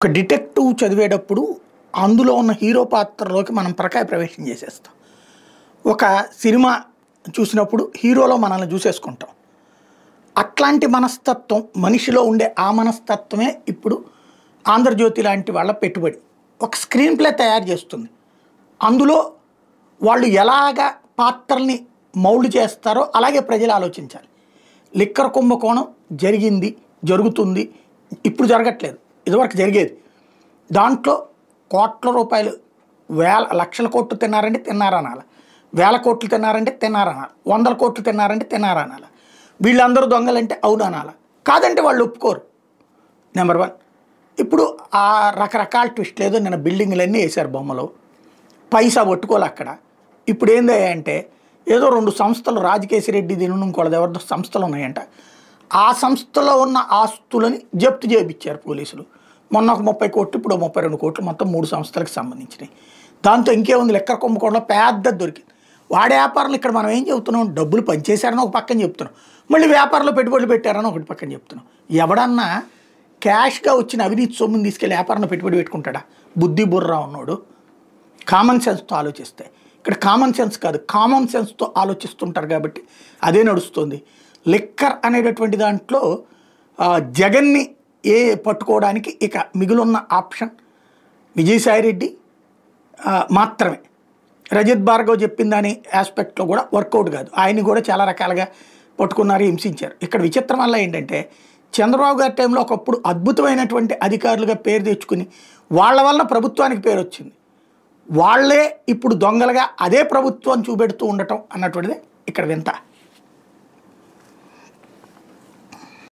ఒక డిటెక్టివ్ చదివేటప్పుడు అందులో ఉన్న హీరో పాత్రలోకి మనం ప్రకాయ ప్రవేశం చేసేస్తాం. ఒక సినిమా చూసినప్పుడు హీరోలో మనల్ని చూసేసుకుంటాం. అట్లాంటి మనస్తత్వం మనిషిలో ఉండే ఆ మనస్తత్వమే ఇప్పుడు 'ఆంధ్రజ్యోతి' లాంటి వాళ్ళ పెట్టుబడి. ఒక స్క్రీన్ ప్లే తయారు చేస్తుంది. అందులో వాళ్ళు ఎలాగ పాత్రల్ని మౌల్డ్ చేస్తారో అలాగే ప్రజలు ఆలోచించాలి. లిక్కర్ కుంభకోణం జరిగింది, జరుగుతుంది, ఇప్పుడు జరగట్లేదు, ఇదివరకు జరిగేది. దాంట్లో కోట్ల రూపాయలు లక్షల కోట్లు తిన్నారంటే తిన్నారనాలి, వేల కోట్లు తిన్నారంటే తిన్నారనాలి, 100 కోట్లు తిన్నారంటే తిన్నారనాలి. వీళ్ళందరూ దొంగలంటే అవుననాలి, కాదంటే వాళ్ళు ఒప్పుకోరు. నెంబర్ 1. ఇప్పుడు ఆ రకరకాల ట్విస్ట్ లేదో నిన్న బిల్డింగ్లన్నీ వేశారు బొమ్మలు, పైసా పట్టుకోలే అక్కడ. ఇప్పుడు ఏందంటే ఏదో 2 సంస్థలు, రాజకేశిరెడ్డి దీని ఇంకోళ్ళది ఎవరిదో సంస్థలు ఉన్నాయంట. ఆ సంస్థలో ఉన్న ఆస్తులని జప్తు చేయించారు పోలీసులు. మొన్న ఒక 30 కోట్లు, ఇప్పుడు 32 కోట్లు, మొత్తం 3 సంస్థలకు సంబంధించినవి. దాంతో ఇంకేముంది, లెక్కర్ కుంభకోణంలో పెద్ద దొరికింది. వాడి వ్యాపారులు ఇక్కడ మనం ఏం చెబుతున్నాం, డబ్బులు పనిచేశారని ఒక పక్కన చెప్తున్నాం, మళ్ళీ వ్యాపారంలో పెట్టుబడులు పెట్టారని ఒకటి పక్కన చెప్తున్నాం. ఎవడన్నా క్యాష్గా వచ్చిన అవినీతి సొమ్ముని తీసుకెళ్ళి వ్యాపారంలో పెట్టుబడి పెట్టుకుంటాడా? బుద్ధి బుర్రా ఉన్నోడు కామన్ సెన్స్తో ఆలోచిస్తే. ఇక్కడ కామన్ సెన్స్ కాదు, కామన్ సెన్స్తో ఆలోచిస్తుంటారు కాబట్టి అదే నడుస్తుంది. లిక్కర్ అనేటటువంటి దాంట్లో జగన్ని పట్టుకోవడానికి ఇక మిగిలిన ఆప్షన్ విజయసాయిరెడ్డి మాత్రమే. రజత్ భార్గవ్ చెప్పిన దాని ఆస్పెక్ట్లో కూడా వర్కౌట్ కాదు. ఆయన్ని కూడా చాలా రకాలుగా పట్టుకున్నారు, హింసించారు. ఇక్కడ విచిత్రం వల్ల ఏంటంటే చంద్రబాబు గారి టైంలో ఒకప్పుడు అద్భుతమైనటువంటి అధికారులుగా పేరు తెచ్చుకుని వాళ్ళ వల్ల ప్రభుత్వానికి పేరు వచ్చింది. వాళ్ళే ఇప్పుడు దొంగలుగా అదే ప్రభుత్వం చూపెడుతూ ఉండటం అన్నటువంటిదే ఇక్కడ వింత.